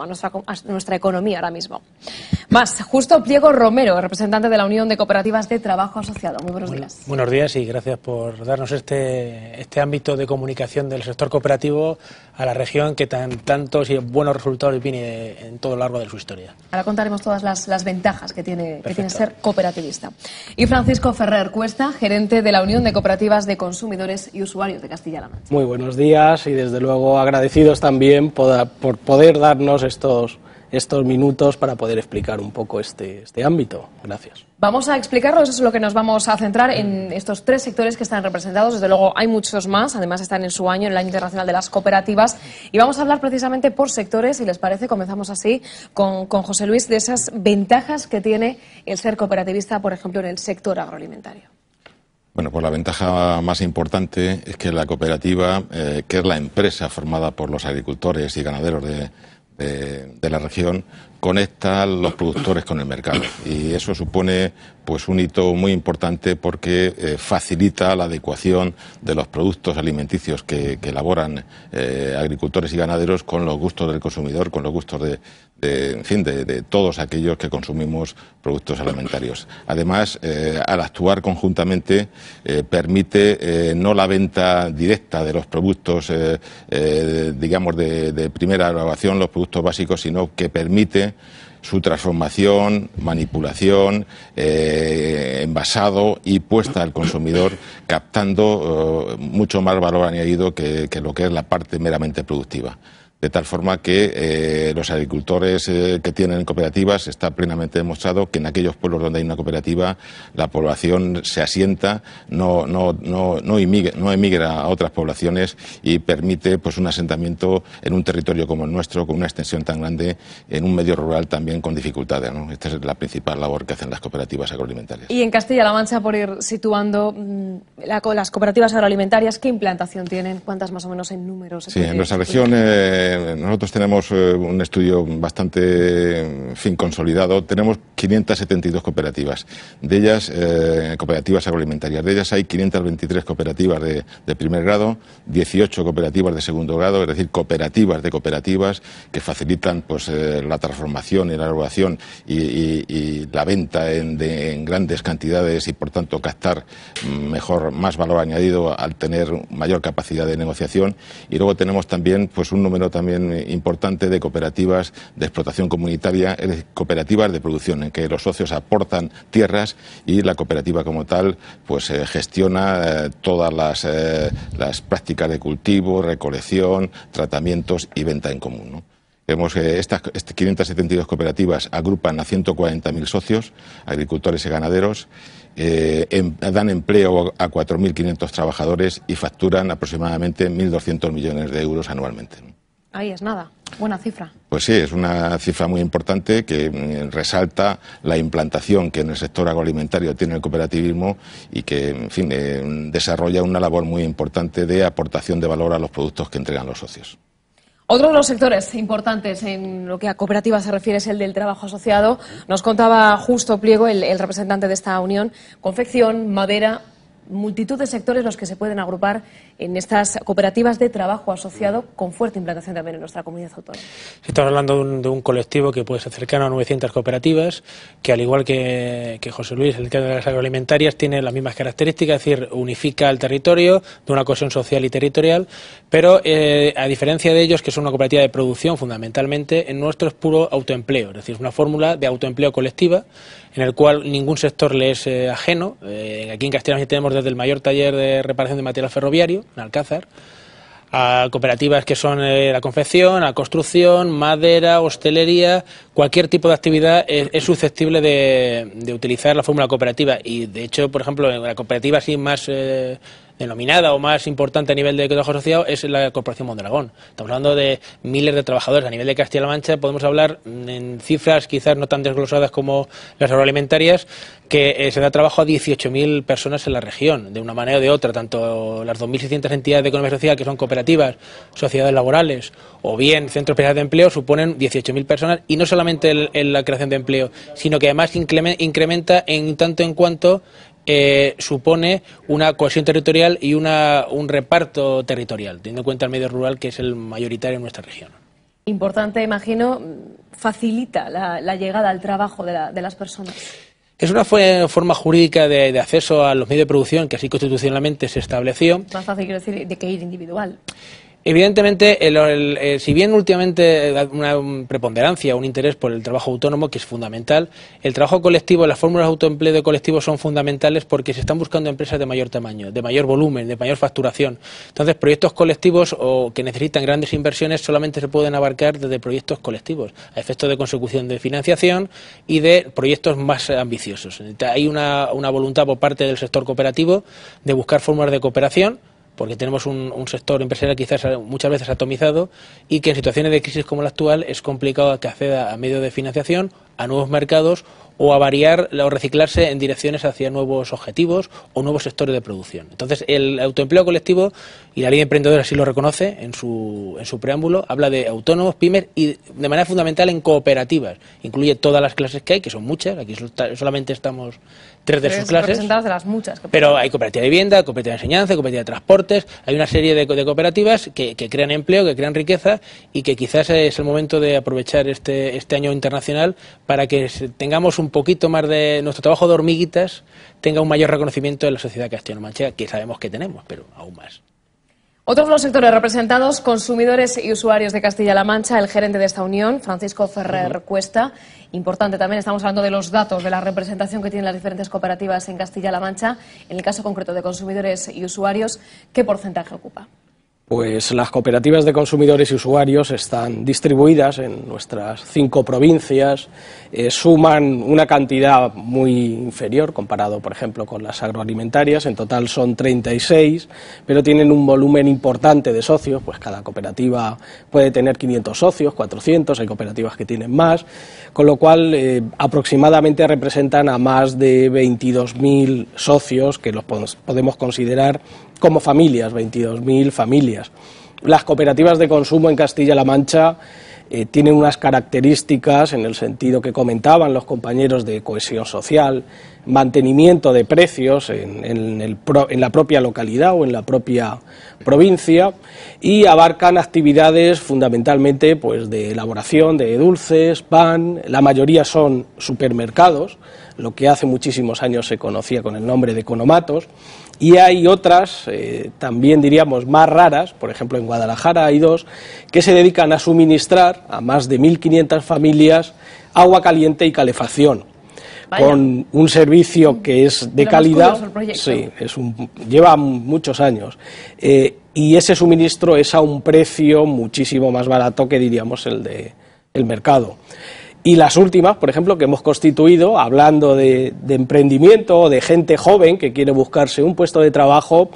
a nuestra economía ahora mismo. Más, Justo Pliego Romero, representante de la Unión de Cooperativas de Trabajo Asociado. Muy buenos días. Buenos días y gracias por darnos este ámbito de comunicación del sector cooperativo a la región que tantos y buenos resultados tiene en todo lo largo de su historia. Ahora contaremos todas las ventajas que tiene ser cooperativista. Y Francisco Ferrer Cuesta, gerente de la Unión de Cooperativas de Consumidores y Usuarios de Castilla-La Mancha. Muy buenos días y desde luego agradecidos también por poder darnos estos minutos para poder explicar un poco este ámbito. Gracias. Vamos a explicarlo, eso es lo que nos vamos a centrar en estos tres sectores que están representados. Desde luego hay muchos más, además están en su año, en el Año Internacional de las Cooperativas. Y vamos a hablar precisamente por sectores, si les parece, comenzamos así con José Luis, de esas ventajas que tiene el ser cooperativista, por ejemplo, en el sector agroalimentario. Bueno, pues la ventaja más importante es que la cooperativa, que es la empresa formada por los agricultores y ganaderos de la región, conecta los productores con el mercado, y eso supone pues un hito muy importante porque facilita la adecuación de los productos alimenticios que elaboran agricultores y ganaderos con los gustos del consumidor, con los gustos de todos aquellos que consumimos productos alimentarios. Además, al actuar conjuntamente, permite no la venta directa de los productos, digamos, de primera elaboración, los productos básicos, sino que permite su transformación, manipulación, envasado y puesta al consumidor, captando mucho más valor añadido que lo que es la parte meramente productiva. De tal forma que los agricultores que tienen cooperativas, está plenamente demostrado que en aquellos pueblos donde hay una cooperativa la población se asienta, no emigra a otras poblaciones y permite pues un asentamiento en un territorio como el nuestro, con una extensión tan grande, en un medio rural también con dificultades, ¿no? Esta es la principal labor que hacen las cooperativas agroalimentarias. Y en Castilla-La Mancha, por ir situando las cooperativas agroalimentarias, ¿qué implantación tienen? ¿Cuántas más o menos en números? Sí, en nuestra región nosotros tenemos un estudio bastante consolidado. Tenemos 572 cooperativas, de ellas cooperativas agroalimentarias. De ellas hay 523 cooperativas de primer grado, 18 cooperativas de segundo grado, es decir, cooperativas de cooperativas que facilitan pues la transformación y la elaboración y la venta en grandes cantidades y por tanto captar más valor añadido al tener mayor capacidad de negociación. Y luego tenemos también pues un número también importante de cooperativas de explotación comunitaria, es decir, cooperativas de producción, en que los socios aportan tierras y la cooperativa como tal pues gestiona todas las prácticas de cultivo, recolección, tratamientos y venta en común, ¿no? Vemos que estas 572 cooperativas agrupan a 140.000 socios, agricultores y ganaderos, dan empleo a 4.500 trabajadores y facturan aproximadamente 1.200 millones de euros anualmente. Ahí es nada, buena cifra. Pues sí, es una cifra muy importante que resalta la implantación que en el sector agroalimentario tiene el cooperativismo y que, en fin, desarrolla una labor muy importante de aportación de valor a los productos que entregan los socios. Otro de los sectores importantes en lo que a cooperativas se refiere es el del trabajo asociado. Nos contaba Justo Pliego, el representante de esta unión, confección, madera, multitud de sectores los que se pueden agrupar en estas cooperativas de trabajo asociado con fuerte implantación también en nuestra comunidad autónoma. Estamos hablando de un colectivo que puede ser cercano a 900 cooperativas, que al igual que José Luis, el de las agroalimentarias, tiene las mismas características, es decir, unifica el territorio de una cohesión social y territorial, pero a diferencia de ellos, que son una cooperativa de producción fundamentalmente, en nuestro es puro autoempleo, es decir, es una fórmula de autoempleo colectiva en el cual ningún sector le es ajeno. Aquí en Castilla-La Mancha tenemos desde el mayor taller de reparación de material ferroviario, en Alcázar, a cooperativas que son la confección, la construcción, madera, hostelería, cualquier tipo de actividad es susceptible de utilizar la fórmula cooperativa. Y de hecho, por ejemplo, la cooperativa así más denominada o más importante a nivel de trabajo asociado es la Corporación Mondragón. Estamos hablando de miles de trabajadores a nivel de Castilla-La Mancha. Podemos hablar en cifras quizás no tan desglosadas como las agroalimentarias, que se da trabajo a 18.000 personas en la región, de una manera o de otra, tanto las 2.600 entidades de economía social que son cooperativas, sociedades laborales o bien centros especiales de empleo, suponen 18.000 personas, y no solamente en la creación de empleo, sino que además incrementa en tanto en cuanto supone una cohesión territorial y un reparto territorial, teniendo en cuenta el medio rural, que es el mayoritario en nuestra región. Importante, imagino, facilita la llegada al trabajo de las personas. Es una forma jurídica de acceso a los medios de producción que así constitucionalmente se estableció. Más fácil, quiero decir, de que ir individual. Evidentemente, si bien últimamente una preponderancia, un interés por el trabajo autónomo, que es fundamental, el trabajo colectivo, las fórmulas de autoempleo de colectivo son fundamentales porque se están buscando empresas de mayor tamaño, de mayor volumen, de mayor facturación. Entonces, proyectos colectivos o que necesitan grandes inversiones solamente se pueden abarcar desde proyectos colectivos, a efectos de consecución de financiación y de proyectos más ambiciosos. Hay una voluntad por parte del sector cooperativo de buscar fórmulas de cooperación, porque tenemos un sector empresarial quizás muchas veces atomizado y que en situaciones de crisis como la actual es complicado que acceda a medios de financiación, a nuevos mercados o a variar o reciclarse en direcciones hacia nuevos objetivos o nuevos sectores de producción. Entonces, el autoempleo colectivo, y la Ley de Emprendedores así lo reconoce en su preámbulo, habla de autónomos, pymes y de manera fundamental en cooperativas. Incluye todas las clases que hay, que son muchas, aquí solamente estamos 3 de sus clases. Representadas de las muchas. Pero hay cooperativa de vivienda, cooperativa de enseñanza, cooperativa de transportes, hay una serie de cooperativas que crean empleo, que crean riqueza y que quizás es el momento de aprovechar este año internacional para que tengamos un poquito más de nuestro trabajo de hormiguitas, tenga un mayor reconocimiento en la sociedad castellano-manchega, que sabemos que tenemos, pero aún más. Otros de los sectores representados, consumidores y usuarios de Castilla-La Mancha, el gerente de esta unión, Francisco Ferrer Cuesta. Importante también, estamos hablando de los datos de la representación que tienen las diferentes cooperativas en Castilla-La Mancha. En el caso concreto de consumidores y usuarios, ¿qué porcentaje ocupa? Pues las cooperativas de consumidores y usuarios están distribuidas en nuestras 5 provincias, suman una cantidad muy inferior comparado, por ejemplo, con las agroalimentarias. En total son 36, pero tienen un volumen importante de socios, pues cada cooperativa puede tener 500 socios, 400, hay cooperativas que tienen más, con lo cual aproximadamente representan a más de 22.000 socios, que los podemos considerar como familias, 22.000 familias. Las cooperativas de consumo en Castilla-La Mancha tienen unas características en el sentido que comentaban los compañeros de cohesión social, mantenimiento de precios en la propia localidad o en la propia provincia, y abarcan actividades fundamentalmente pues de elaboración de dulces, pan, la mayoría son supermercados, lo que hace muchísimos años se conocía con el nombre de economatos, y hay otras, también diríamos más raras, por ejemplo en Guadalajara hay 2, que se dedican a suministrar a más de 1.500 familias agua caliente y calefacción. Vaya. Con un servicio que es de calidad, sí, lleva muchos años, y ese suministro es a un precio muchísimo más barato que diríamos el mercado. Y las últimas, por ejemplo, que hemos constituido, hablando de emprendimiento o de gente joven que quiere buscarse un puesto de trabajo,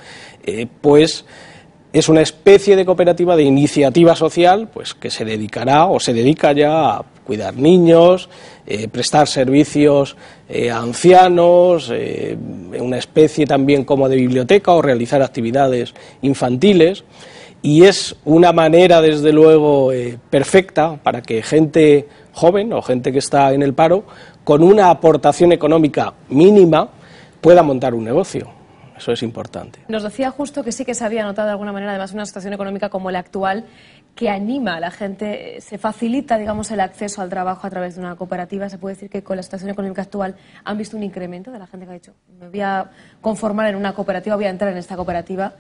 pues es una especie de cooperativa de iniciativa social, pues que se dedicará o se dedica ya a cuidar niños, prestar servicios a ancianos, una especie también como de biblioteca o realizar actividades infantiles. Y es una manera, desde luego, perfecta para que gente joven o gente que está en el paro, con una aportación económica mínima, pueda montar un negocio. Eso es importante. Nos decía justo que sí que se había notado de alguna manera, además, una situación económica como la actual, que anima a la gente, se facilita, digamos, el acceso al trabajo a través de una cooperativa. Se puede decir que con la situación económica actual han visto un incremento de la gente que ha dicho, me voy a conformar en una cooperativa, voy a entrar en esta cooperativa.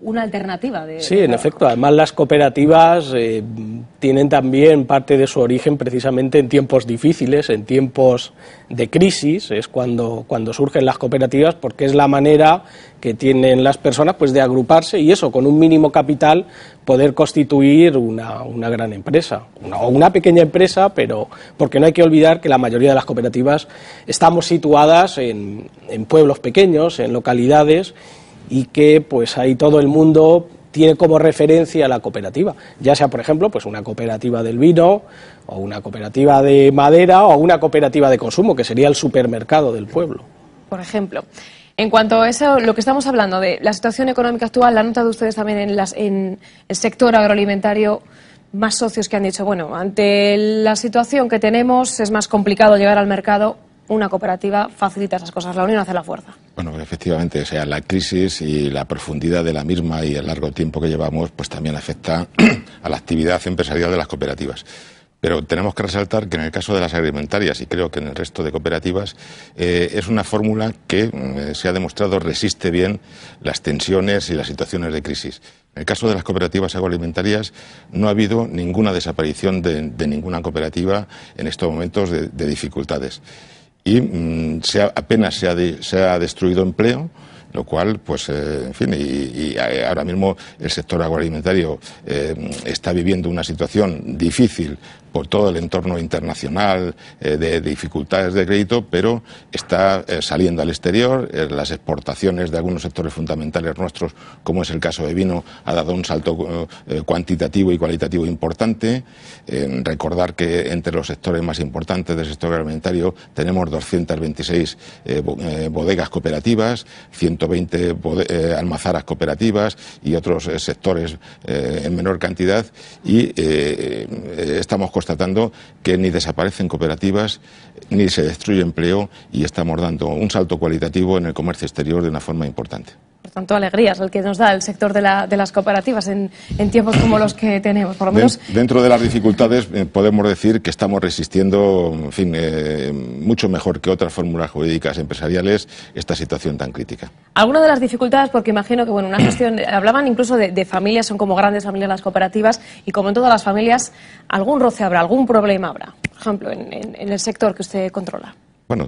Una alternativa de sí, en efecto. Además, las cooperativas tienen también parte de su origen precisamente en tiempos difíciles, en tiempos de crisis, es cuando surgen las cooperativas, porque es la manera que tienen las personas pues de agruparse y eso, con un mínimo capital, poder constituir una gran empresa, o una pequeña empresa, pero porque no hay que olvidar que la mayoría de las cooperativas estamos situadas en pueblos pequeños, en localidades, y que pues ahí todo el mundo tiene como referencia la cooperativa, ya sea por ejemplo pues una cooperativa del vino o una cooperativa de madera o una cooperativa de consumo, que sería el supermercado del pueblo. Por ejemplo, en cuanto a eso, lo que estamos hablando de la situación económica actual, ¿la han notado ustedes también en el sector agroalimentario? Más socios que han dicho, bueno, ante la situación que tenemos es más complicado llegar al mercado, una cooperativa facilita esas cosas, la unión hace la fuerza. Bueno, efectivamente, o sea, la crisis y la profundidad de la misma y el largo tiempo que llevamos, pues también afecta a la actividad empresarial de las cooperativas. Pero tenemos que resaltar que en el caso de las agroalimentarias, y creo que en el resto de cooperativas, es una fórmula que se ha demostrado resiste bien las tensiones y las situaciones de crisis. En el caso de las cooperativas agroalimentarias no ha habido ninguna desaparición de ninguna cooperativa en estos momentos de dificultades. Y apenas se ha destruido empleo, lo cual, pues, en fin, y ahora mismo el sector agroalimentario está viviendo una situación difícil por todo el entorno internacional de dificultades de crédito, pero está saliendo al exterior. Las exportaciones de algunos sectores fundamentales nuestros, como es el caso de vino, ha dado un salto cuantitativo y cualitativo importante. Recordar que entre los sectores más importantes del sector agroalimentario tenemos 226 bodegas cooperativas, 120 almazaras cooperativas y otros sectores en menor cantidad, y estamos constatando que ni desaparecen cooperativas ni se destruye empleo, y estamos dando un salto cualitativo en el comercio exterior de una forma importante. Por tanto, alegrías el que nos da el sector de las cooperativas en tiempos como los que tenemos. Por lo menos dentro de las dificultades podemos decir que estamos resistiendo, en fin, mucho mejor que otras fórmulas jurídicas empresariales esta situación tan crítica. Alguna de las dificultades, porque imagino que, bueno, una gestión, hablaban incluso de familias, son como grandes familias las cooperativas, y como en todas las familias, algún roce habrá, algún problema habrá, por ejemplo, en el sector que usted controla. Bueno,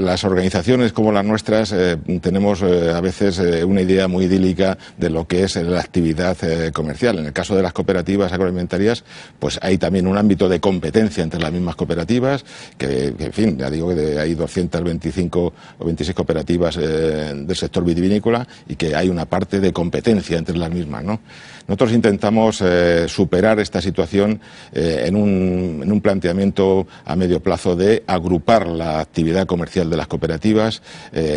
las organizaciones como las nuestras tenemos a veces una idea muy idílica de lo que es la actividad comercial. En el caso de las cooperativas agroalimentarias, pues hay también un ámbito de competencia entre las mismas cooperativas, que en fin, ya digo que hay 225 o 26 cooperativas del sector vitivinícola, y que hay una parte de competencia entre las mismas, ¿no? Nosotros intentamos superar esta situación en un planteamiento a medio plazo de agrupar la actividad comercial de las cooperativas,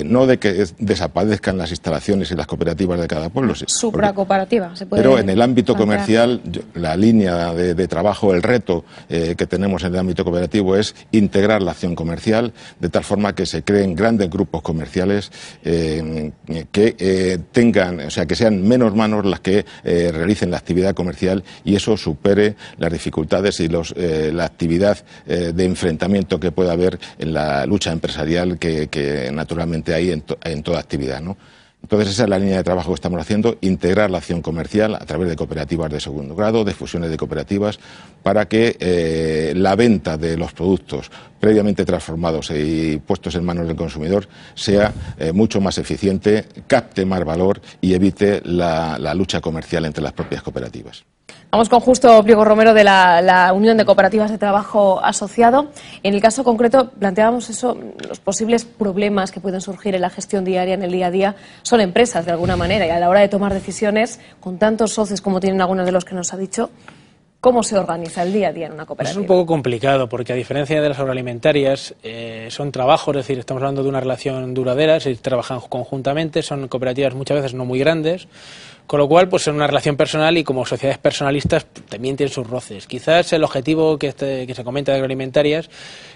no de que desaparezcan las instalaciones y las cooperativas de cada pueblo. Supracooperativa, se puede. Pero en el ámbito plantear. comercial, la línea de trabajo, el reto que tenemos en el ámbito cooperativo es integrar la acción comercial de tal forma que se creen grandes grupos comerciales que tengan, o sea, que sean menos manos las que realicen la actividad comercial, y eso supere las dificultades y la actividad de enfrentamiento que pueda haber en la lucha empresarial que naturalmente hay en toda actividad, ¿no? Entonces esa es la línea de trabajo que estamos haciendo, integrar la acción comercial a través de cooperativas de segundo grado, de fusiones de cooperativas, para que la venta de los productos previamente transformados y puestos en manos del consumidor sea mucho más eficiente, capte más valor y evite la lucha comercial entre las propias cooperativas. Vamos con Justo Pliego Romero de la Unión de Cooperativas de Trabajo Asociado. En el caso concreto planteábamos eso, los posibles problemas que pueden surgir en la gestión diaria, en el día a día, son empresas de alguna manera, y a la hora de tomar decisiones, con tantos socios como tienen algunos de los que nos ha dicho, ¿cómo se organiza el día a día en una cooperativa? Pues es un poco complicado, porque a diferencia de las agroalimentarias, son trabajos, es decir, estamos hablando de una relación duradera, se trabajan conjuntamente, son cooperativas muchas veces no muy grandes, con lo cual, pues es una relación personal, y como sociedades personalistas también tienen sus roces. Quizás el objetivo que se comenta de agroalimentarias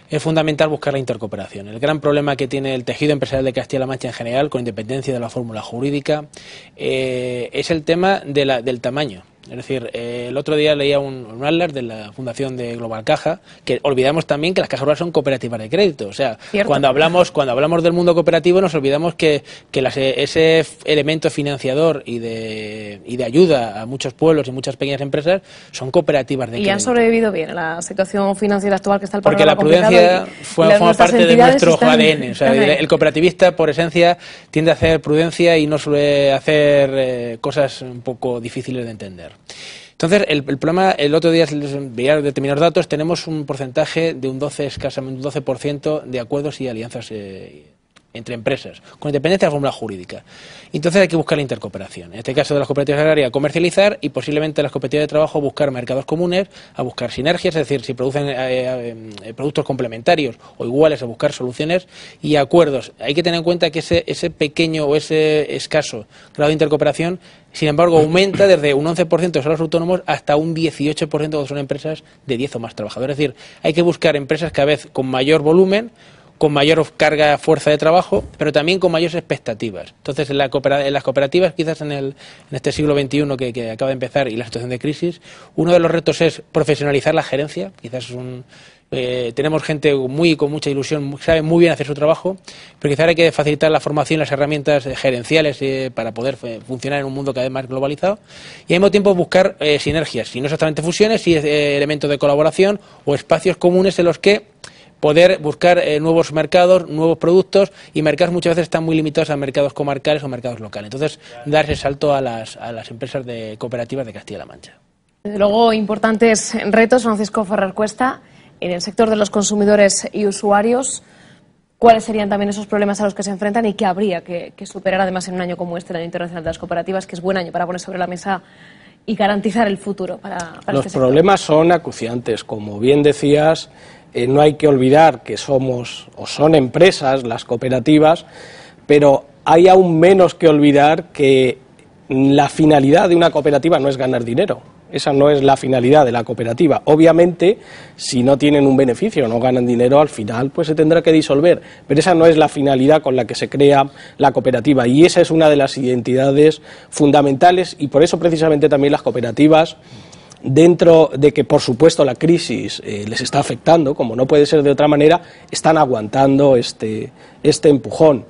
es fundamental buscar la intercooperación. El gran problema que tiene el tejido empresarial de Castilla-La Mancha en general, con independencia de la fórmula jurídica, es el tema del tamaño. Es decir, el otro día leía un atlas de la Fundación de Global Caja, que olvidamos también que las cajas rurales son cooperativas de crédito. O sea, cuando hablamos del mundo cooperativo nos olvidamos que ese elemento financiador y de ayuda a muchos pueblos y muchas pequeñas empresas son cooperativas de crédito. Y han sobrevivido bien a la situación financiera actual que está el porque la prudencia forma parte de nuestro ADN. O sea, el cooperativista, por esencia, tiende a hacer prudencia y no suele hacer cosas un poco difíciles de entender. Entonces, el problema, el otro día les veía determinados datos, tenemos un porcentaje de un 12%, escasamente un 12% de acuerdos y alianzas entre empresas, con independencia de la fórmula jurídica. Entonces hay que buscar la intercooperación. En este caso de las cooperativas agrarias, comercializar, y posiblemente las cooperativas de trabajo buscar mercados comunes, a buscar sinergias, es decir, si producen productos complementarios o iguales, a buscar soluciones y acuerdos. Hay que tener en cuenta que ese pequeño o ese escaso grado de intercooperación, sin embargo, aumenta desde un 11% de salarios autónomos hasta un 18% cuando son empresas de 10 o más trabajadores. Es decir, hay que buscar empresas cada vez con mayor volumen, con mayor carga fuerza de trabajo, pero también con mayores expectativas. Entonces, en las cooperativas, quizás en este siglo XXI que acaba de empezar y la situación de crisis, uno de los retos es profesionalizar la gerencia. Quizás tenemos gente con mucha ilusión, sabe muy bien hacer su trabajo, pero quizás hay que facilitar la formación, las herramientas gerenciales para poder funcionar en un mundo cada vez más globalizado, y al mismo tiempo buscar sinergias, si no exactamente fusiones, si elementos de colaboración o espacios comunes en los que poder buscar nuevos mercados, nuevos productos, y mercados muchas veces están muy limitados a mercados comarcales o mercados locales. Entonces, dar ese salto a las empresas de cooperativas de Castilla-La Mancha. Desde luego, importantes retos, Francisco Ferrer Cuesta, en el sector de los consumidores y usuarios. ¿Cuáles serían también esos problemas a los que se enfrentan y que habría que superar, además, en un año como este, el Año Internacional de las Cooperativas, que es buen año para poner sobre la mesa y garantizar el futuro para Los este problemas son acuciantes. Como bien decías, no hay que olvidar que somos o son empresas las cooperativas, pero hay aún menos que olvidar que la finalidad de una cooperativa no es ganar dinero. Esa no es la finalidad de la cooperativa. Obviamente, si no tienen un beneficio, no ganan dinero, al final pues se tendrá que disolver. Pero esa no es la finalidad con la que se crea la cooperativa, y esa es una de las identidades fundamentales, y por eso precisamente también las cooperativas, dentro de que por supuesto la crisis les está afectando, como no puede ser de otra manera, están aguantando este empujón.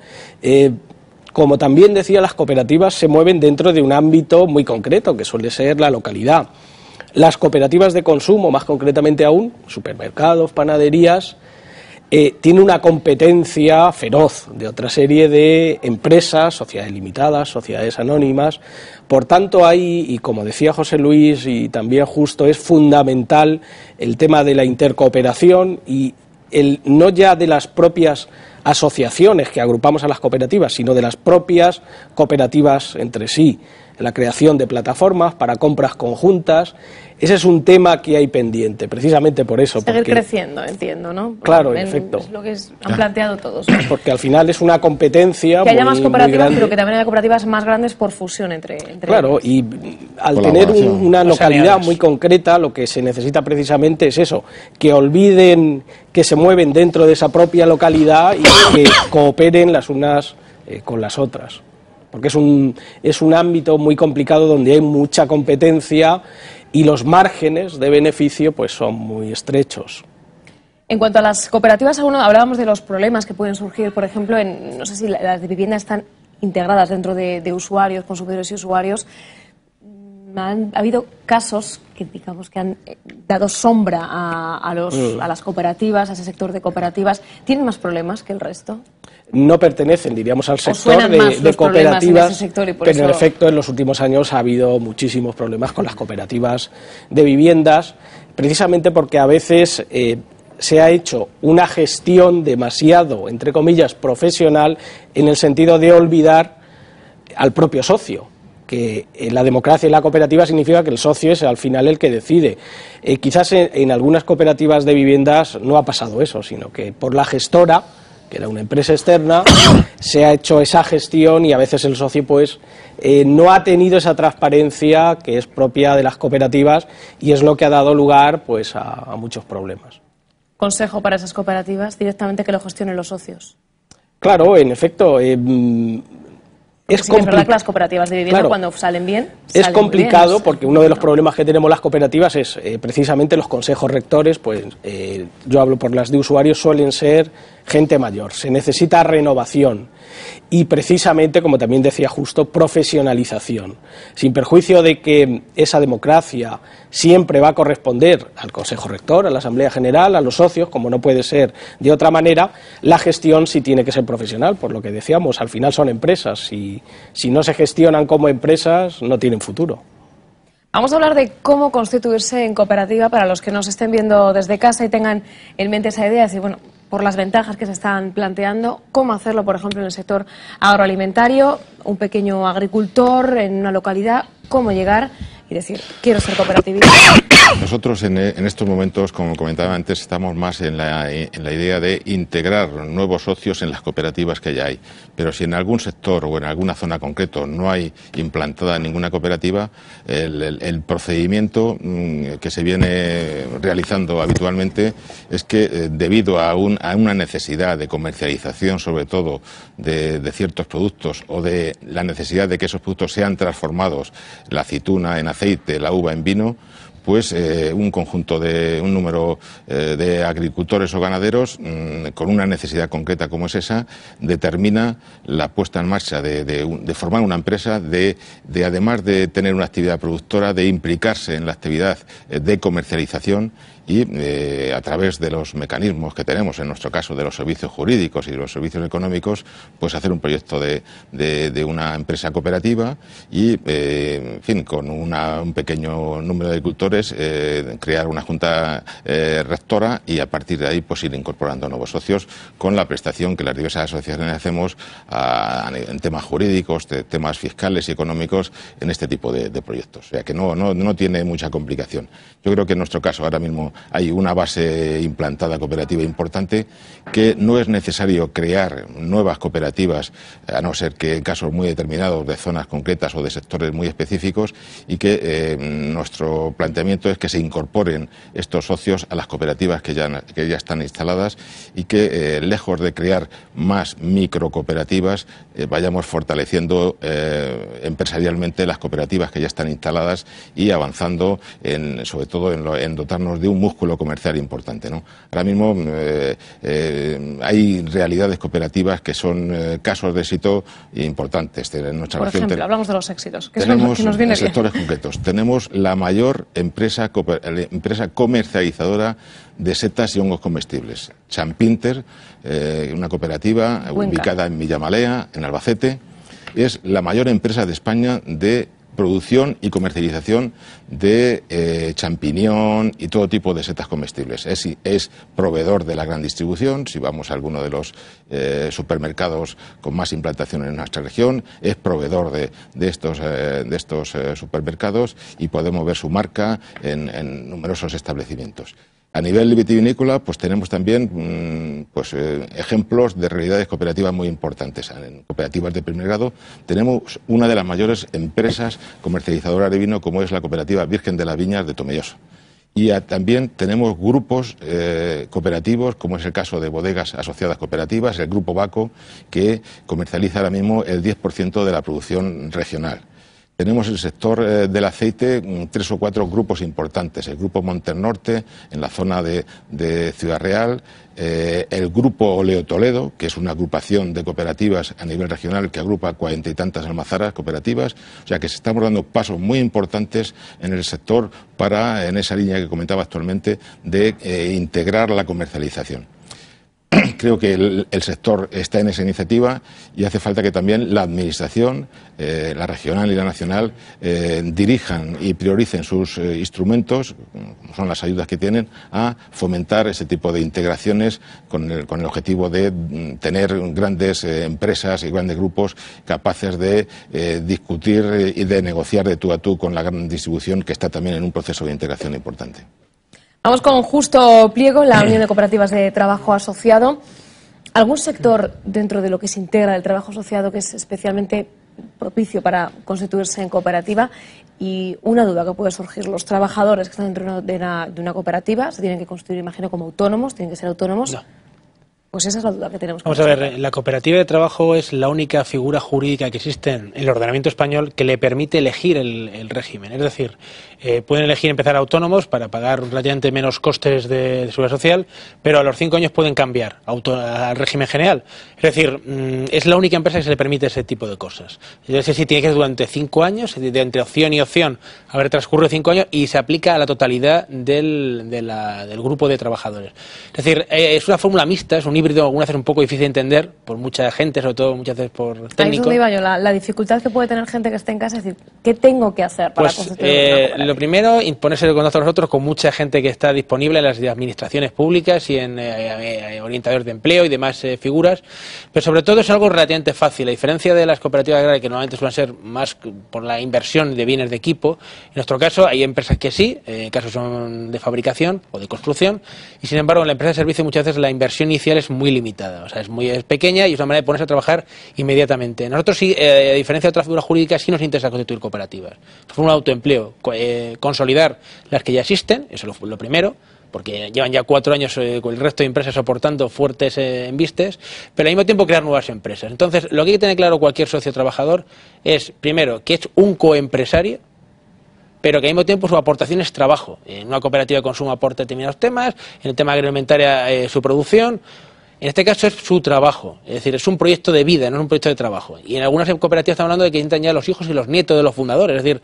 Como también decía, las cooperativas se mueven dentro de un ámbito muy concreto, que suele ser la localidad. Las cooperativas de consumo, más concretamente aún, supermercados, panaderías, tienen una competencia feroz de otra serie de empresas, sociedades limitadas, sociedades anónimas. Por tanto, hay, y como decía José Luis, y también justo, es fundamental el tema de la intercooperación y no ya de las propias asociaciones que agrupamos a las cooperativas, sino de las propias cooperativas entre sí, la creación de plataformas para compras conjuntas. Ese es un tema que hay pendiente, precisamente por eso. Seguir creciendo, entiendo, ¿no? Claro, en efecto. Es lo que han planteado todos. Porque al final es una competencia que haya más cooperativas, muy pero que también haya cooperativas más grandes por fusión entre claro, ellas. Y al tener una localidad muy concreta, lo que se necesita precisamente es eso, que olviden que se mueven dentro de esa propia localidad y que cooperen las unas con las otras. Porque es un ámbito muy complicado donde hay mucha competencia y los márgenes de beneficio pues son muy estrechos. En cuanto a las cooperativas, hablábamos de los problemas que pueden surgir, por ejemplo, no sé si las de vivienda están integradas dentro de usuarios, consumidores y usuarios. Ha habido casos que, digamos, que han dado sombra a las cooperativas, a ese sector de cooperativas. ¿Tienen más problemas que el resto? No pertenecen, diríamos, al sector de cooperativas, pero en efecto en los últimos años ha habido muchísimos problemas con las cooperativas de viviendas, precisamente porque a veces se ha hecho una gestión demasiado, entre comillas, profesional, en el sentido de olvidar al propio socio, que la democracia y la cooperativa significa que el socio es al final el que decide. Quizás en algunas cooperativas de viviendas no ha pasado eso, sino que por la gestora, que era una empresa externa, se ha hecho esa gestión y a veces el socio pues no ha tenido esa transparencia que es propia de las cooperativas y es lo que ha dado lugar pues a muchos problemas. ¿Consejo para esas cooperativas? Directamente que lo gestionen los socios. Claro, en efecto. Es verdad que las cooperativas de vivienda, claro, cuando salen bien, es complicado bien, porque uno de los problemas que tenemos las cooperativas es precisamente los consejos rectores, pues yo hablo por las de usuarios, suelen ser gente mayor, se necesita renovación y precisamente, como también decía Justo, profesionalización, sin perjuicio de que esa democracia siempre va a corresponder al Consejo Rector, a la Asamblea General, a los socios, como no puede ser de otra manera. La gestión sí tiene que ser profesional, por lo que decíamos, al final son empresas y si no se gestionan como empresas no tienen futuro. Vamos a hablar de cómo constituirse en cooperativa para los que nos estén viendo desde casa y tengan en mente esa idea, es decir, bueno, por las ventajas que se están planteando, cómo hacerlo, por ejemplo, en el sector agroalimentario, un pequeño agricultor en una localidad, cómo llegar y decir, quiero ser cooperativista. Nosotros en estos momentos, como comentaba antes, estamos más en la idea de integrar nuevos socios en las cooperativas que ya hay. Pero si en algún sector o en alguna zona concreto no hay implantada ninguna cooperativa, el procedimiento que se viene realizando habitualmente es que debido a una necesidad de comercialización, sobre todo de ciertos productos, o de la necesidad de que esos productos sean transformados, la aceituna en aceite, la uva en vino, pues un número de agricultores o ganaderos con una necesidad concreta como es esa, determina la puesta en marcha de formar una empresa, de además de tener una actividad productora, de implicarse en la actividad de comercialización y a través de los mecanismos que tenemos, en nuestro caso de los servicios jurídicos y de los servicios económicos, pues hacer un proyecto de una empresa cooperativa y, en fin, con un pequeño número de agricultores, crear una junta rectora y a partir de ahí pues ir incorporando nuevos socios con la prestación que las diversas asociaciones hacemos en temas jurídicos, temas fiscales y económicos en este tipo de proyectos. O sea que no tiene mucha complicación. Yo creo que en nuestro caso ahora mismo hay una base implantada cooperativa importante, que no es necesario crear nuevas cooperativas, a no ser que en casos muy determinados de zonas concretas o de sectores muy específicos, y que nuestro planteamiento es que se incorporen estos socios a las cooperativas que ya están instaladas y que, lejos de crear más microcooperativas, vayamos fortaleciendo empresarialmente las cooperativas que ya están instaladas y avanzando sobre todo en dotarnos de un músculo comercial importante, ¿no? Ahora mismo hay realidades cooperativas que son casos de éxito importantes. En nuestra Por región ejemplo, hablamos de los éxitos, que tenemos es lo que nos viene en sectores concretos. Tenemos la mayor empresa comercializadora de setas y hongos comestibles, Champinter, una cooperativa ubicada en Villamalea, en Albacete. Es la mayor empresa de España de producción y comercialización de champiñón y todo tipo de setas comestibles. Es proveedor de la gran distribución. Si vamos a alguno de los supermercados con más implantación en nuestra región, es proveedor de estos supermercados y podemos ver su marca en numerosos establecimientos. A nivel vitivinícola, pues tenemos también ejemplos de realidades cooperativas muy importantes. En cooperativas de primer grado tenemos una de las mayores empresas comercializadoras de vino, como es la cooperativa Virgen de las Viñas de Tomelloso. Y también tenemos grupos cooperativos, como es el caso de Bodegas Asociadas Cooperativas, el Grupo Baco, que comercializa ahora mismo el 10% de la producción regional. Tenemos el sector del aceite, 3 o 4 grupos importantes. El Grupo Monternorte, en la zona de Ciudad Real, el Grupo Oleo Toledo, que es una agrupación de cooperativas a nivel regional que agrupa 40 y tantas almazaras cooperativas. O sea que estamos dando pasos muy importantes en el sector en esa línea que comentaba actualmente, de integrar la comercialización. Creo que el sector está en esa iniciativa y hace falta que también la Administración, la regional y la nacional, dirijan y prioricen sus instrumentos, como son las ayudas que tienen, a fomentar ese tipo de integraciones con el objetivo de tener grandes empresas y grandes grupos capaces de discutir y de negociar de tú a tú con la gran distribución, que está también en un proceso de integración importante. Vamos con Justo Pliego, la Unión de Cooperativas de Trabajo Asociado. ¿Algún sector dentro de lo que se integra el trabajo asociado que es especialmente propicio para constituirse en cooperativa? Y una duda que puede surgir: los trabajadores que están dentro de una cooperativa se tienen que constituir, imagino, como autónomos, tienen que ser autónomos. No. Pues esa es la duda que tenemos. Vamos a ver, la cooperativa de trabajo es la única figura jurídica que existe en el ordenamiento español que le permite elegir el régimen. Es decir, pueden elegir empezar autónomos para pagar relativamente menos costes de seguridad social, pero a los 5 años pueden cambiar al régimen general. Es decir, es la única empresa que se le permite ese tipo de cosas. Es decir, tiene que ser durante 5 años, entre opción y opción, haber transcurrido 5 años, y se aplica a la totalidad del grupo de trabajadores. Es decir, es una fórmula mixta, es un híbrido híbrido algunas veces un poco difícil de entender por mucha gente, sobre todo muchas veces por técnicos. Ahí es donde iba yo, la dificultad que puede tener gente que esté en casa, es decir, ¿qué tengo que hacer para constituir una lo primero, ponerse en contacto con nosotros, con mucha gente que está disponible en las administraciones públicas y en orientadores de empleo y demás figuras, pero sobre todo es algo relativamente fácil, a diferencia de las cooperativas agrarias que normalmente suelen ser más por la inversión de bienes de equipo. En nuestro caso hay empresas que sí, casos son de fabricación o de construcción, y sin embargo en la empresa de servicio muchas veces la inversión inicial es muy limitada, o sea, es pequeña y es una manera de ponerse a trabajar inmediatamente. Nosotros sí, a diferencia de otras figuras jurídicas, sí nos interesa constituir cooperativas. Fórmula de autoempleo, consolidar las que ya existen, eso es lo primero, porque llevan ya 4 años con el resto de empresas soportando fuertes embistes, pero al mismo tiempo crear nuevas empresas. Entonces, lo que hay que tener claro cualquier socio trabajador es, primero, que es un coempresario, pero que al mismo tiempo su aportación es trabajo. En una cooperativa de consumo aporta determinados temas, en el tema agroalimentaria su producción. En este caso es su trabajo, es decir, es un proyecto de vida, no es un proyecto de trabajo. Y en algunas cooperativas estamos hablando de que entran ya los hijos y los nietos de los fundadores, es decir,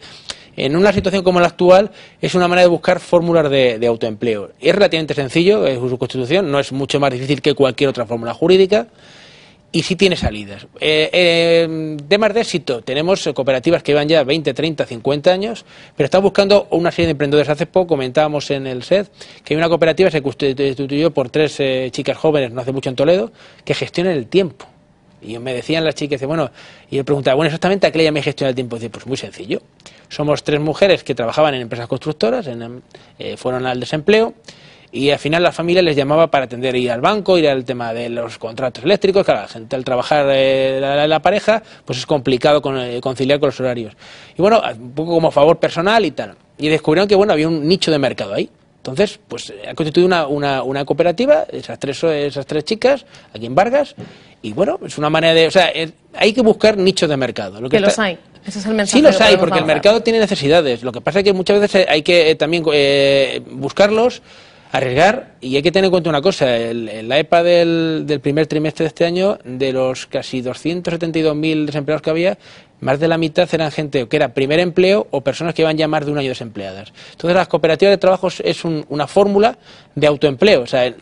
en una situación como la actual es una manera de buscar fórmulas de autoempleo. Es relativamente sencillo, su constitución no es mucho más difícil que cualquier otra fórmula jurídica y sí tiene salidas. Temas de éxito, tenemos cooperativas que llevan ya 20, 30, 50 años, pero están buscando una serie de emprendedores. Hace poco comentábamos en el SED que hay una cooperativa que se constituyó por 3 chicas jóvenes, no hace mucho en Toledo, que gestionan el tiempo. Y me decían las chicas, bueno, y yo preguntaba, bueno, exactamente ¿a qué le llamé gestión del tiempo? Y dice, pues muy sencillo. Somos 3 mujeres que trabajaban en empresas constructoras, fueron al desempleo, y al final la familia les llamaba para atender, ir al banco, ir al tema de los contratos eléctricos. Claro, la gente al trabajar la pareja, pues es complicado conciliar con los horarios. Y bueno, un poco como favor personal y tal. Y descubrieron que bueno, había un nicho de mercado ahí. Entonces, pues ha constituido una cooperativa, esas tres chicas, aquí en Vargas, y bueno, es una manera de... O sea, hay que buscar nichos de mercado. Los hay. Ese es el mensaje. Sí los hay, porque el mercado tiene necesidades. Lo que pasa es que muchas veces hay que también buscarlos, arriesgar, y hay que tener en cuenta una cosa, la EPA del primer trimestre de este año, de los casi 272.000 desempleados que había, más de la mitad eran gente que era primer empleo o personas que llevan ya más de un año desempleadas. Entonces las cooperativas de trabajo es una fórmula de autoempleo, o sea,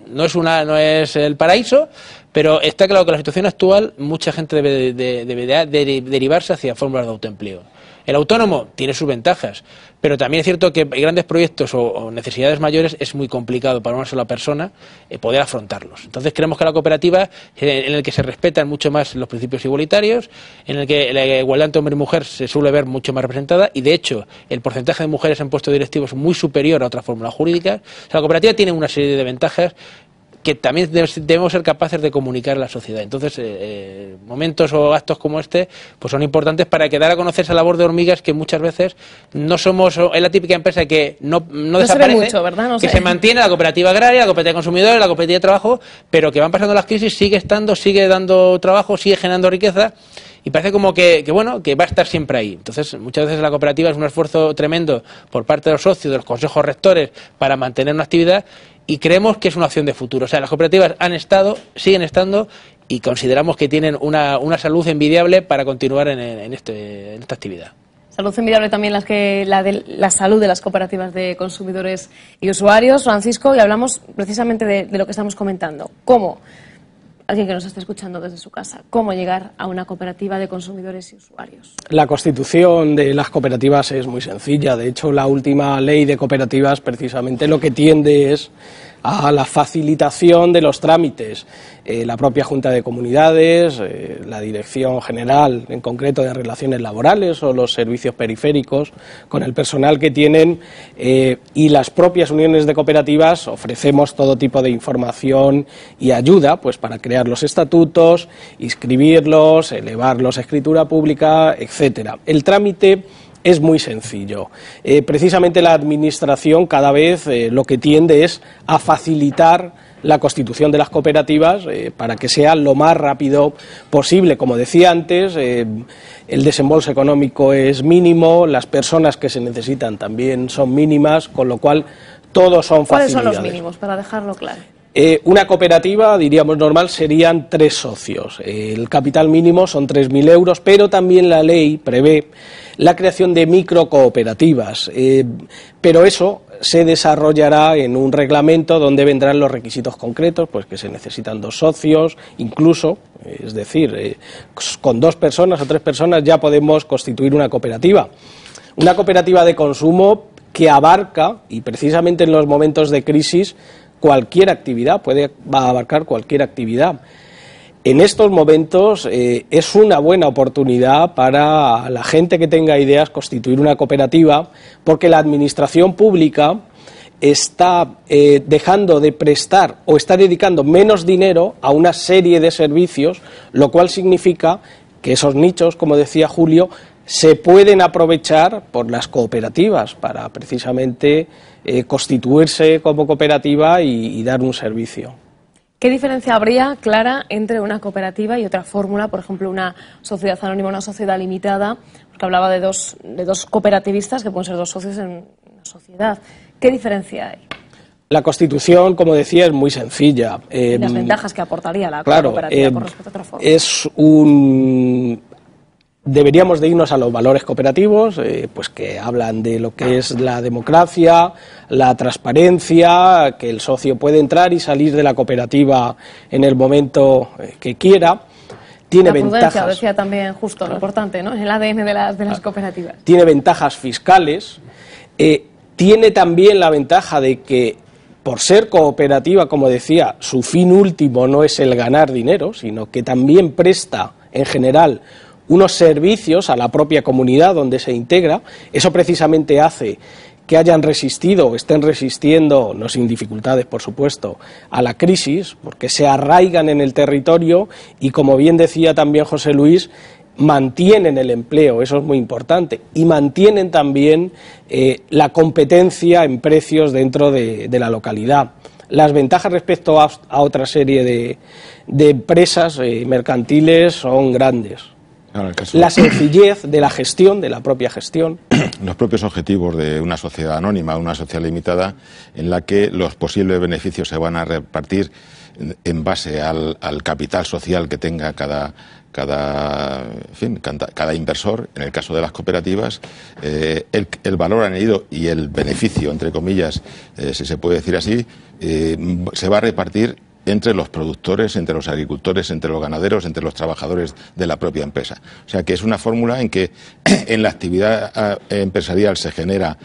no es el paraíso, pero está claro que en la situación actual mucha gente debe derivarse hacia fórmulas de autoempleo. El autónomo tiene sus ventajas, pero también es cierto que en grandes proyectos o necesidades mayores es muy complicado para una sola persona poder afrontarlos. Entonces creemos que la cooperativa, en el que se respetan mucho más los principios igualitarios, en el que la igualdad entre hombre y mujer se suele ver mucho más representada, y de hecho el porcentaje de mujeres en puestos directivos es muy superior a otras fórmulas jurídicas. O sea, la cooperativa tiene una serie de ventajas que también debemos ser capaces de comunicar a la sociedad. Entonces, momentos o actos como este pues son importantes para dar a conocer esa labor de hormigas que muchas veces no somos... Es la típica empresa que no desaparece, se ve mucho, ¿verdad? Se mantiene, la cooperativa agraria, la cooperativa de consumidores, la cooperativa de trabajo, pero que van pasando las crisis, sigue dando trabajo, sigue generando riqueza, y parece como que va a estar siempre ahí. Entonces, muchas veces la cooperativa es un esfuerzo tremendo por parte de los socios, de los consejos rectores, para mantener una actividad, y creemos que es una opción de futuro. O sea, las cooperativas han estado, siguen estando, y consideramos que tienen una salud envidiable para continuar en esta actividad. Salud envidiable también la salud de las cooperativas de consumidores y usuarios, Francisco, y hablamos precisamente de lo que estamos comentando. ¿Cómo? Alguien que nos está escuchando desde su casa, ¿cómo llegar a una cooperativa de consumidores y usuarios? La constitución de las cooperativas es muy sencilla. De hecho, la última ley de cooperativas precisamente lo que tiende es a la facilitación de los trámites. La propia Junta de Comunidades, la Dirección General, en concreto de Relaciones Laborales, o los servicios periféricos, con el personal que tienen, y las propias uniones de cooperativas ofrecemos todo tipo de información y ayuda pues para crear los estatutos, inscribirlos, elevarlos a escritura pública, etcétera. El trámite es muy sencillo. Precisamente la Administración cada vez lo que tiende es a facilitar la constitución de las cooperativas para que sea lo más rápido posible. Como decía antes, el desembolso económico es mínimo, las personas que se necesitan también son mínimas, con lo cual todos son facilidades. ¿Cuáles son los mínimos, para dejarlo claro? Una cooperativa, diríamos normal, serían 3 socios. El capital mínimo son 3.000 euros, pero también la ley prevé la creación de microcooperativas. Pero eso se desarrollará en un reglamento donde vendrán los requisitos concretos, pues que se necesitan 2 socios, incluso, es decir, con 2 personas o 3 personas ya podemos constituir una cooperativa. Una cooperativa de consumo que abarca, y precisamente en los momentos de crisis, cualquier actividad, va a abarcar cualquier actividad. En estos momentos es una buena oportunidad para la gente que tenga ideas constituir una cooperativa, porque la administración pública está dejando de prestar o está dedicando menos dinero a una serie de servicios, lo cual significa que esos nichos, como decía Julio, se pueden aprovechar por las cooperativas para precisamente constituirse como cooperativa y dar un servicio. ¿Qué diferencia habría, Clara, entre una cooperativa y otra fórmula, por ejemplo, una sociedad anónima, una sociedad limitada? Porque hablaba de dos cooperativistas que pueden ser 2 socios en una sociedad. ¿Qué diferencia hay? La Constitución, como decía, es muy sencilla. ¿Y las ventajas que aportaría la cooperativa con respecto a otra fórmula? Deberíamos de irnos a los valores cooperativos, pues que hablan de lo que es la democracia, la transparencia, que el socio puede entrar y salir de la cooperativa en el momento que quiera. Tiene ventajas. Decía también justo, lo importante, ¿no? En el ADN de las cooperativas. Tiene ventajas fiscales. Tiene también la ventaja de que, por ser cooperativa, como decía, su fin último no es el ganar dinero, sino que también presta, en general, unos servicios a la propia comunidad donde se integra. Eso precisamente hace que hayan resistido o estén resistiendo, no sin dificultades por supuesto, a la crisis, porque se arraigan en el territorio y, como bien decía también José Luis, mantienen el empleo, eso es muy importante, y mantienen también la competencia en precios dentro de la localidad. Las ventajas respecto a otra serie de empresas mercantiles son grandes. La sencillez de la gestión, de la propia gestión. Los propios objetivos de una sociedad anónima, una sociedad limitada, en la que los posibles beneficios se van a repartir en base al capital social que tenga cada inversor. En el caso de las cooperativas, el valor añadido y el beneficio, entre comillas, si se puede decir así, se va a repartir entre los productores, entre los agricultores, entre los ganaderos, entre los trabajadores de la propia empresa. O sea que es una fórmula en que en la actividad empresarial se genera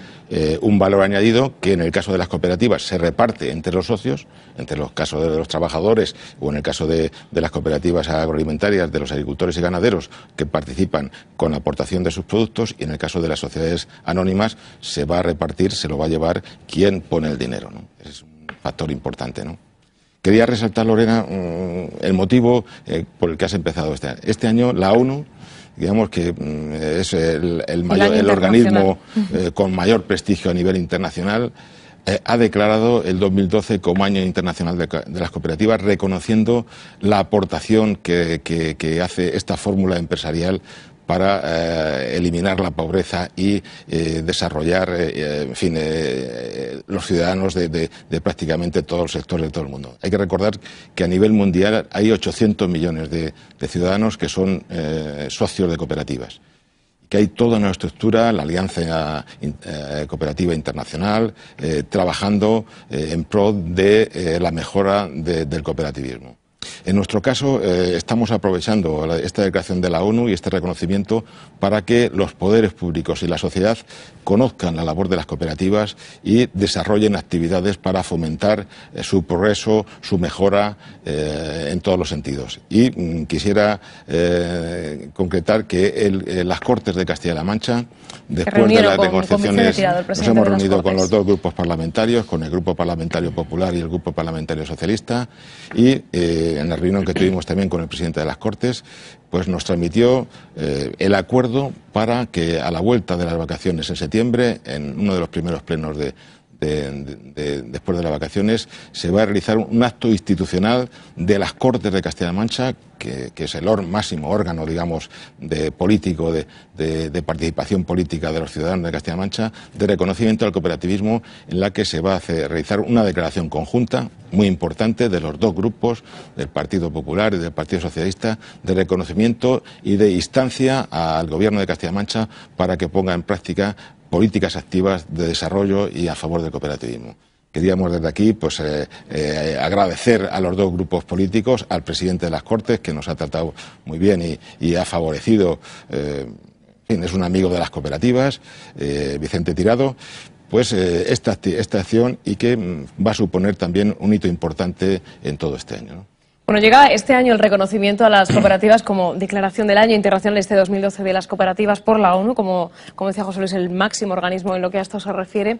un valor añadido que en el caso de las cooperativas se reparte entre los socios, entre los casos de los trabajadores o en el caso de las cooperativas agroalimentarias, de los agricultores y ganaderos que participan con la aportación de sus productos, y en el caso de las sociedades anónimas se va a repartir, se lo va a llevar quien pone el dinero, ¿no? Es un factor importante, ¿no? Quería resaltar, Lorena, el motivo por el que has empezado este año. La ONU, digamos que es el organismo con mayor prestigio a nivel internacional, ha declarado el 2012 como Año Internacional de las Cooperativas, reconociendo la aportación que hace esta fórmula empresarial para eliminar la pobreza y desarrollar, los ciudadanos de prácticamente todos los sectores de todo el mundo. Hay que recordar que a nivel mundial hay 800 millones de ciudadanos que son socios de cooperativas, que hay toda una estructura, la Alianza Cooperativa Internacional, trabajando en pro de la mejora del cooperativismo. En nuestro caso, estamos aprovechando esta declaración de la ONU y este reconocimiento para que los poderes públicos y la sociedad conozcan la labor de las cooperativas y desarrollen actividades para fomentar su progreso, su mejora en todos los sentidos. Y quisiera concretar que las Cortes de Castilla-La Mancha, después de las negociaciones, nos hemos reunido con los 2 grupos parlamentarios, con el Grupo Parlamentario Popular y el Grupo Parlamentario Socialista, y en la reunión que tuvimos también con el presidente de las Cortes, pues nos transmitió el acuerdo para que a la vuelta de las vacaciones en septiembre, en uno de los primeros plenos después de las vacaciones, se va a realizar un acto institucional de las Cortes de Castilla-La Mancha, que es el máximo órgano, digamos, político, de participación política de los ciudadanos de Castilla-La Mancha, de reconocimiento al cooperativismo, en la que se va a realizar una declaración conjunta muy importante de los dos grupos, del Partido Popular y del Partido Socialista, de reconocimiento y de instancia al Gobierno de Castilla-La Mancha para que ponga en práctica políticas activas de desarrollo y a favor del cooperativismo. Queríamos desde aquí pues agradecer a los dos grupos políticos, al presidente de las Cortes, que nos ha tratado muy bien y ha favorecido, en fin, es un amigo de las cooperativas, Vicente Tirado, pues esta acción, y que va a suponer también un hito importante en todo este año, ¿no? Bueno, llega este año el reconocimiento a las cooperativas como declaración del año internacional este 2012 de las cooperativas por la ONU, como decía José Luis, el máximo organismo en lo que a esto se refiere.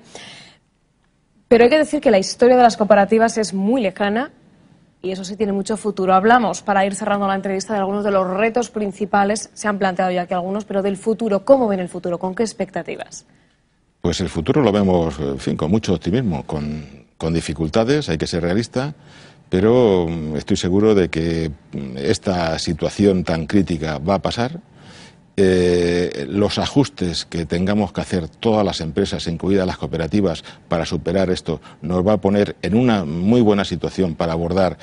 Pero hay que decir que la historia de las cooperativas es muy lejana y eso sí tiene mucho futuro. Hablamos, para ir cerrando la entrevista, de algunos de los retos principales, se han planteado ya aquí algunos, pero del futuro. ¿Cómo ven el futuro? ¿Con qué expectativas? Pues el futuro lo vemos, en fin, con mucho optimismo, con dificultades, hay que ser realista, pero estoy seguro de que esta situación tan crítica va a pasar. Los ajustes que tengamos que hacer todas las empresas, incluidas las cooperativas, para superar esto, nos va a poner en una muy buena situación para abordar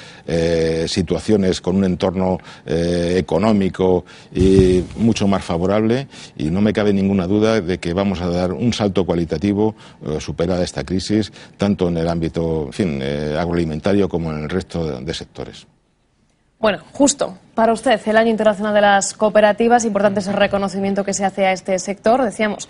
situaciones con un entorno económico y mucho más favorable, y no me cabe ninguna duda de que vamos a dar un salto cualitativo superada esta crisis, tanto en el ámbito, en fin, agroalimentario, como en el resto de sectores. Bueno, justo para usted, el Año Internacional de las Cooperativas, importante ese reconocimiento que se hace a este sector. Decíamos,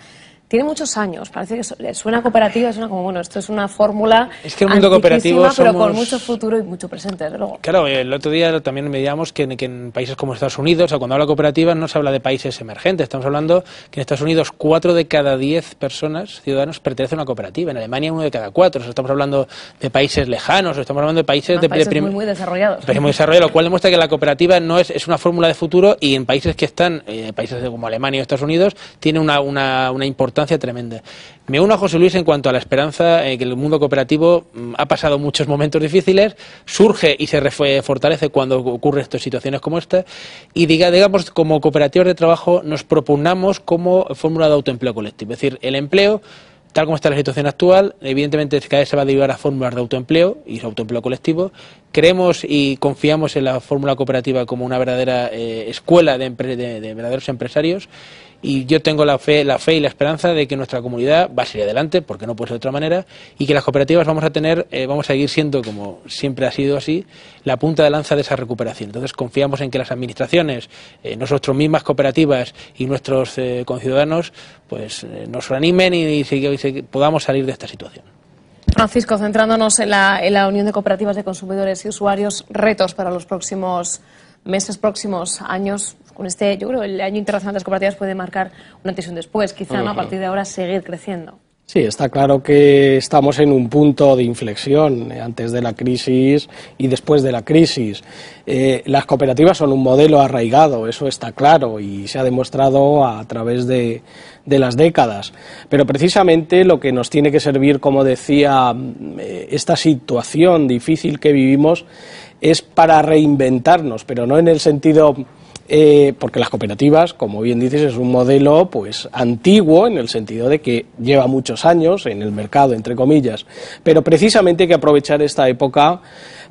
tiene muchos años, parece que le suena cooperativa, suena como, bueno, esto es una fórmula el mundo cooperativo pero con mucho futuro y mucho presente, desde luego. Claro, el otro día también veíamos que en países como Estados Unidos, o sea, cuando habla de cooperativas no se habla de países emergentes, estamos hablando que en Estados Unidos 4 de cada 10 personas, ciudadanos, pertenecen a una cooperativa, en Alemania 1 de cada 4, o sea, estamos hablando de países lejanos, estamos hablando de países muy desarrollados. Países muy desarrollados, lo cual demuestra que la cooperativa no es una fórmula de futuro, y en países que están, países como Alemania o Estados Unidos, tiene una importancia tremenda. Me uno a José Luis en cuanto a la esperanza que el mundo cooperativo ha pasado muchos momentos difíciles, surge y se fortalece cuando ocurren estas situaciones como esta, y digamos, como cooperativas de trabajo nos propugnamos como fórmula de autoempleo colectivo. Es decir, el empleo, tal como está la situación actual, evidentemente cada vez se va a derivar a fórmulas de autoempleo y autoempleo colectivo. Creemos y confiamos en la fórmula cooperativa como una verdadera escuela de verdaderos empresarios, y yo tengo la fe y la esperanza de que nuestra comunidad va a seguir adelante, porque no puede ser de otra manera, y que las cooperativas vamos a seguir siendo, como siempre ha sido así, la punta de lanza de esa recuperación. Entonces confiamos en que las administraciones, nosotros mismas cooperativas y nuestros conciudadanos, pues nos reanimen y podamos salir de esta situación. Francisco, centrándonos en la Unión de Cooperativas de Consumidores y Usuarios, retos para los próximos meses, próximos años. Con yo creo que el Año Internacional de las Cooperativas puede marcar un antes y un después, quizá, ¿no? A partir de ahora seguir creciendo. Sí, está claro que estamos en un punto de inflexión antes de la crisis y después de la crisis. Las cooperativas son un modelo arraigado, eso está claro, y se ha demostrado a través de las décadas. Pero precisamente lo que nos tiene que servir, como decía, esta situación difícil que vivimos, es para reinventarnos, pero no en el sentido... porque las cooperativas, como bien dices, es un modelo pues antiguo, en el sentido de que lleva muchos años en el mercado, entre comillas, pero precisamente hay que aprovechar esta época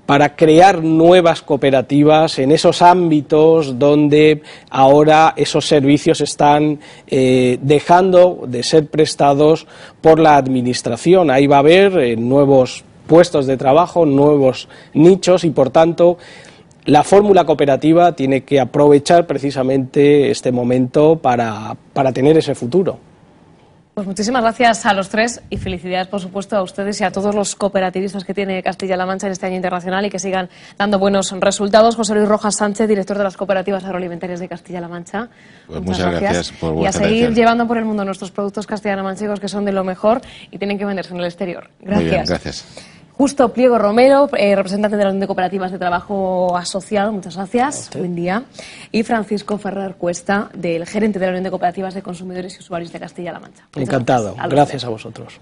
para crear nuevas cooperativas en esos ámbitos donde ahora esos servicios están dejando de ser prestados por la administración. Ahí va a haber nuevos puestos de trabajo, nuevos nichos, y por tanto la fórmula cooperativa tiene que aprovechar precisamente este momento para tener ese futuro. Pues muchísimas gracias a los tres y felicidades, por supuesto, a ustedes y a todos los cooperativistas que tiene Castilla-La Mancha en este año internacional, y que sigan dando buenos resultados. José Luis Rojas Sánchez, director de las Cooperativas Agroalimentarias de Castilla-La Mancha. Pues muchas gracias por vuestra y a seguir atención. Llevando por el mundo nuestros productos castellano-manchegos, que son de lo mejor y tienen que venderse en el exterior. Gracias. Muy bien, gracias. Justo Pliego Romero, representante de la Unión de Cooperativas de Trabajo Asociado, muchas gracias, buen día. Y Francisco Ferrer Cuesta, del gerente de la Unión de Cooperativas de Consumidores y Usuarios de Castilla-La Mancha. Encantado, gracias a vosotros.